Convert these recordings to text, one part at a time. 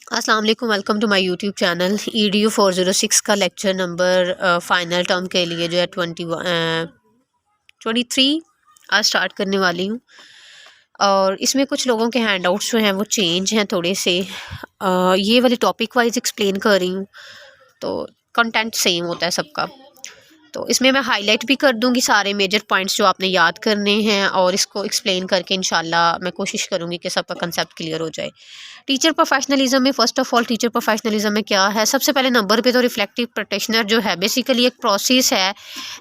अस्सलाम वालेकुम, welcome to my YouTube channel. EDU 406 का लेक्चर नंबर फाइनल टर्म के लिए जो है 23 आज स्टार्ट करने वाली हूँ। और इसमें कुछ लोगों के हैंडआउट्स जो हैं वो चेंज हैं थोड़े से। ये वाले टॉपिक वाइज एक्सप्लेन कर रही हूँ, तो कंटेंट सेम होता है सबका। तो इसमें मैं हाईलाइट भी कर दूंगी सारे मेजर पॉइंट्स जो आपने याद करने हैं, और इसको एक्सप्लेन करके इंशाल्लाह मैं कोशिश करूंगी कि सबका कंसेप्ट क्लियर हो जाए। टीचर प्रोफेशनलिज्म में first of all teacher professionalism में क्या है, सबसे पहले नंबर पे तो रिफ्लेक्टिव प्रैक्टिशनर जो है बेसिकली एक प्रोसेस है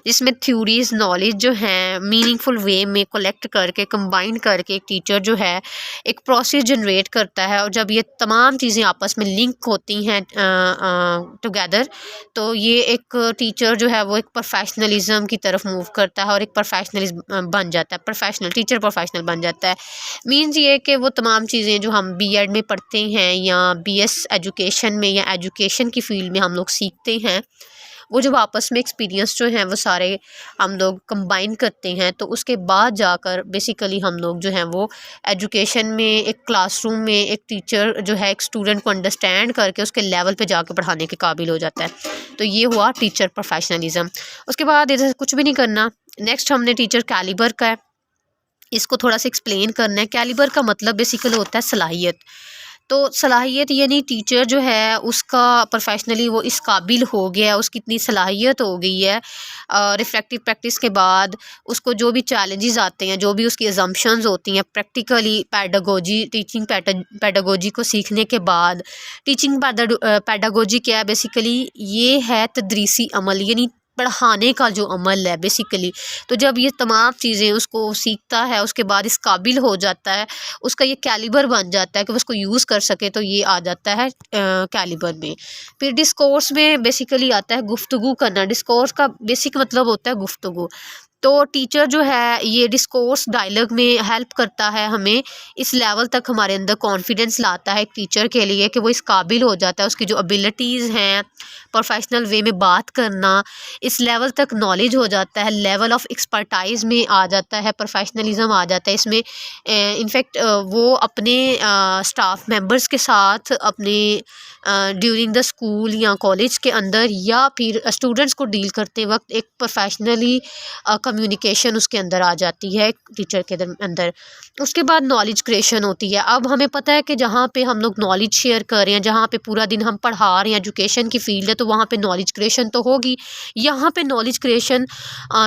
जिसमें थ्योरीज नॉलेज जो है मीनिंगफुल वे में कलेक्ट करके कंबाइन करके एक टीचर जो है एक प्रोसेस जनरेट करता है। और जब ये तमाम चीज़ें आपस में लिंक होती हैं टुगेदर, तो ये एक टीचर जो है वो एक प्रोफेशनलिज्म की तरफ मूव करता है और एक प्रोफेशनलिज्म बन जाता है, प्रोफेशनल टीचर प्रोफेशनल बन जाता है। मीन्स ये कि वो तमाम चीज़ें जो हम बीएड में पढ़ते हैं या बीएस एजुकेशन में या एजुकेशन की फील्ड में हम लोग सीखते हैं, वो जब आपस में एक्सपीरियंस जो हैं वो सारे हम लोग कंबाइन करते हैं, तो उसके बाद जाकर बेसिकली हम लोग जो हैं वो एजुकेशन में एक क्लासरूम में एक टीचर जो है एक स्टूडेंट को अंडरस्टैंड करके उसके लेवल पे जाकर पढ़ाने के काबिल हो जाता है। तो ये हुआ टीचर प्रोफेशनलिज्म। उसके बाद इधर कुछ भी नहीं करना। नेक्स्ट हमने टीचर कैलिबर का है, इसको थोड़ा सा एक्सप्लेन करना है। कैलिबर का मतलब बेसिकली होता है सलाहियत। तो सलाहियत यानी टीचर जो है उसका प्रोफेशनली वो इस काबिल हो गया है, उसकी इतनी सलाहियत हो गई है रिफ्लेक्टिव प्रैक्टिस के बाद। उसको जो भी चैलेंजेस आते हैं, जो भी उसकी अजम्पशंस होती हैं प्रैक्टिकली पैडागोजी टीचिंग पैडागोजी को सीखने के बाद। टीचिंग पैडागोजी क्या है बेसिकली, ये है तदरीसी अमल यानी पढ़ाने का जो अमल है बेसिकली। तो जब ये तमाम चीज़ें उसको सीखता है उसके बाद इस काबिल हो जाता है, उसका ये कैलिबर बन जाता है कि वो उसको यूज़ कर सके, तो ये आ जाता है कैलिबर में। फिर डिस्कोर्स में बेसिकली आता है गुफ्तगू करना। डिस्कोर्स का बेसिक मतलब होता है गुफ्तगू। तो टीचर जो है ये डिस्कोर्स डायलॉग में हेल्प करता है हमें, इस लेवल तक हमारे अंदर कॉन्फिडेंस लाता है एक टीचर के लिए कि वो इस काबिल हो जाता है, उसकी जो एबिलिटीज़ हैं प्रोफेशनल वे में बात करना, इस लेवल तक नॉलेज हो जाता है, लेवल ऑफ एक्सपर्टाइज में आ जाता है, प्रोफेशनलिज्म आ जाता है इसमें। इनफैक्ट वो अपने स्टाफ मेंबर्स के साथ अपने ड्यूरिंग द स्कूल या कॉलेज के अंदर या फिर स्टूडेंट्स को डील करते वक्त एक प्रोफेशनली कम्युनिकेशन उसके अंदर आ जाती है टीचर के अंदर। उसके बाद नॉलेज क्रिएशन होती है। अब हमें पता है कि जहाँ पे हम लोग नॉलेज शेयर कर रहे हैं, जहाँ पे पूरा दिन हम पढ़ा रहे हैं, एजुकेशन की फील्ड है, तो वहाँ पे नॉलेज क्रिएशन तो होगी। यहाँ पे नॉलेज क्रिएशन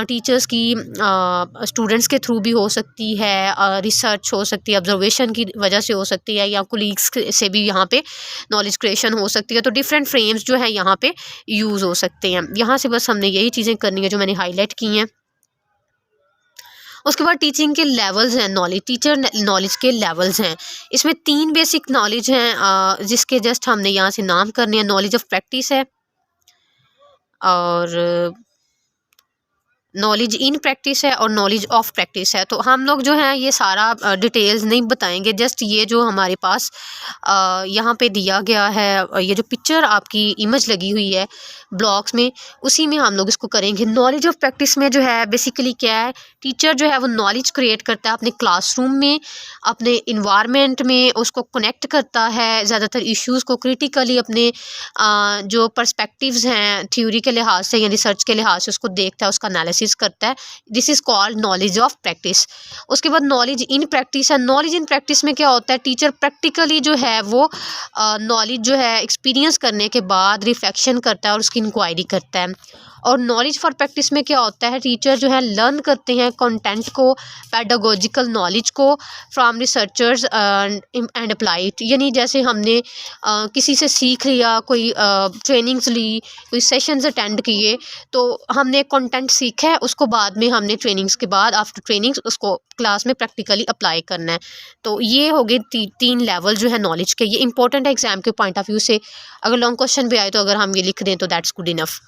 टीचर्स की स्टूडेंट्स के थ्रू भी हो सकती है, रिसर्च हो सकती है, ऑब्जर्वेशन की वजह से हो सकती है, या कोलीग्स से भी यहाँ पे नॉलेज क्रिएशन हो सकती है। तो डिफरेंट फ्रेम्स जो है यहाँ पे यूज़ हो सकते हैं। यहाँ से बस हमने यही चीज़ें करनी है जो मैंने हाईलाइट की हैं। उसके बाद टीचिंग के लेवल्स हैं, नॉलेज टीचर नॉलेज के लेवल्स हैं। इसमें 3 बेसिक नॉलेज हैं जिसके जस्ट हमने यहाँ से नाम करने हैं। नॉलेज ऑफ प्रैक्टिस है और नॉलेज इन प्रैक्टिस है और नॉलेज ऑफ प्रैक्टिस है। तो हम लोग जो है ये सारा डिटेल्स नहीं बताएंगे, जस्ट ये जो हमारे पास यहाँ पे दिया गया है, ये जो पिक्चर आपकी इमेज लगी हुई है ब्लॉक्स में, उसी में हम लोग इसको करेंगे। नॉलेज ऑफ प्रैक्टिस में जो है बेसिकली क्या है, टीचर जो है वो नॉलेज क्रिएट करता है अपने क्लासरूम में, अपने इन्वायरमेंट में, उसको कनेक्ट करता है ज़्यादातर इश्यूज़ को क्रिटिकली अपने जो पर्सपेक्टिव्स हैं थ्योरी के लिहाज से या रिसर्च के लिहाज से उसको देखता है, उसका एनालिसिस करता है। This is called knowledge of practice. उसके बाद नॉलेज इन प्रैक्टिस है। नॉलेज इन प्रैक्टिस में क्या होता है, टीचर प्रैक्टिकली जो है वो नॉलेज जो है एक्सपीरियंस करने के बाद रिफ्लेक्शन करता है और उसकी इंक्वायरी करता है। और नॉलेज फॉर प्रैक्टिस में क्या होता है, टीचर जो है लर्न करते हैं कंटेंट को, पैडागोजिकल नॉलेज को from researchers and apply it. यानी जैसे हमने किसी से सीख लिया, कोई ट्रेनिंग्स ली, कोई सेशंस अटेंड किए, तो हमने कंटेंट सीखा है, उसको बाद में हमने ट्रेनिंग्स के बाद आफ्टर ट्रेनिंग्स उसको क्लास में प्रैक्टिकली अप्लाई करना है। तो ये हो गए 3 लेवल जो है नॉलेज के। ये इंपॉर्टेंट है एग्जाम के पॉइंट ऑफ व्यू से। अगर लॉन्ग क्वेश्चन भी आए तो अगर हम ये लिख दें तो दैट्स गुड इनफ।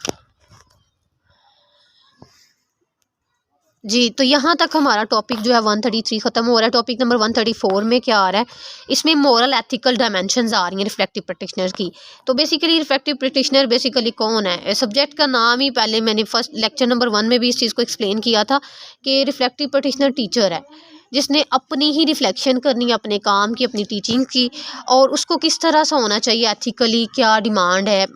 जी, तो यहाँ तक हमारा टॉपिक जो है 133 ख़त्म हो रहा है। टॉपिक नंबर 134 में क्या आ रहा है, इसमें मोरल एथिकल डायमेंशंस आ रही हैं रिफ्लेक्टिव प्रैक्टिशनर की। तो बेसिकली रिफ्लेक्टिव प्रैक्टिशनर बेसिकली कौन है, सब्जेक्ट का नाम ही पहले मैंने फर्स्ट लेक्चर नंबर 1 में भी इस चीज़ को एक्सप्लेन किया था कि रिफ्लेक्टिव प्रैक्टिशनर टीचर है। जिसने अपनी ही रिफ्लेक्शन करनी है अपने काम की, अपनी टीचिंग की, और उसको किस तरह से होना चाहिए, एथिकली क्या डिमांड है,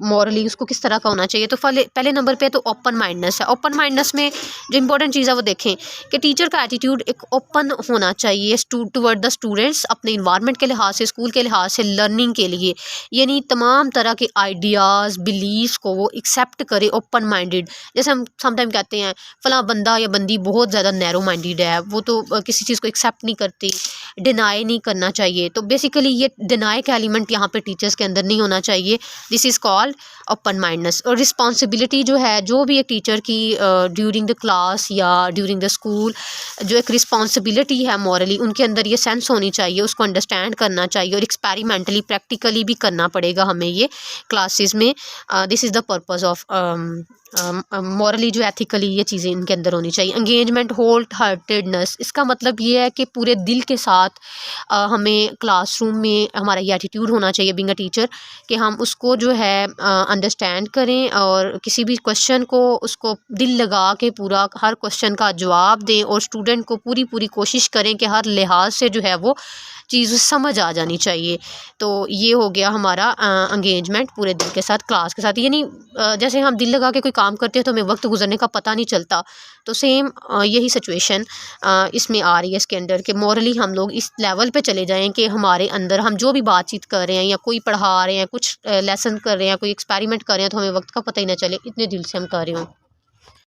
मॉरली उसको किस तरह का होना चाहिए। तो पहले नंबर पे तो ओपन माइंडनेस है। ओपन माइंडनेस में जो इंपॉर्टेंट चीज़ है वो देखें कि टीचर का एटीट्यूड एक ओपन होना चाहिए टूवर्ड द स्टूडेंट्स, अपने इन्वायरमेंट के लिहाज से, स्कूल के लिहाज से, लर्निंग के लिए, यानी तमाम तरह के आइडियाज़ बिलीव्स को वो एक्सेप्ट करे, ओपन माइंडेड। जैसे हम समटाइम कहते हैं फला बंदा या बंदी बहुत ज़्यादा नैरो माइंडेड है, वो तो किसी चीज़ को एक्सेप्ट नहीं करती, डिनाई नहीं करना चाहिए। तो बेसिकली ये डिनाई का एलिमेंट यहाँ पे टीचर्स के अंदर नहीं होना चाहिए। This is called open mindness. और रिस्पॉन्सिबिलिटी जो है, जो भी एक टीचर की ड्यूरिंग द क्लास या ड्यूरिंग द स्कूल जो एक रिस्पॉन्सिबिलिटी है मॉरली, उनके अंदर ये सेंस होनी चाहिए, उसको अंडरस्टैंड करना चाहिए, और एक्सपेरिमेंटली प्रैक्टिकली भी करना पड़ेगा हमें ये क्लासेस में। This is the purpose of morally जो एथिकली ये चीज़ें इनके अंदर होनी चाहिए। एंगेजमेंट, होल हार्टेडनेस, इसका मतलब ये है कि पूरे दिल के साथ हमें क्लासरूम में हमारा ये एटीट्यूड होना चाहिए बीइंग अ टीचर, कि हम उसको जो है अंडरस्टैंड करें, और किसी भी क्वेश्चन को उसको दिल लगा के पूरा हर क्वेश्चन का जवाब दें, और स्टूडेंट को पूरी पूरी कोशिश करें कि हर लिहाज से जो है वो चीज़ समझ आ जानी चाहिए। तो ये हो गया हमारा एंगेजमेंट पूरे दिल के साथ, क्लास के साथ। यानी जैसे हम दिल लगा के कोई काम करते हैं तो हमें वक्त गुजरने का पता नहीं चलता, तो सेम यही सिचुएशन इसमें आ रही है इसके अंदर, कि मॉरली हम लोग इस लेवल पे चले जाएं कि हमारे अंदर हम जो भी बातचीत कर रहे हैं, या कोई पढ़ा रहे हैं, कुछ लेसन कर रहे हैं, कोई एक्सपेरिमेंट कर रहे हैं, तो हमें वक्त का पता ही ना चले, इतने दिल से हम कर रहे हों।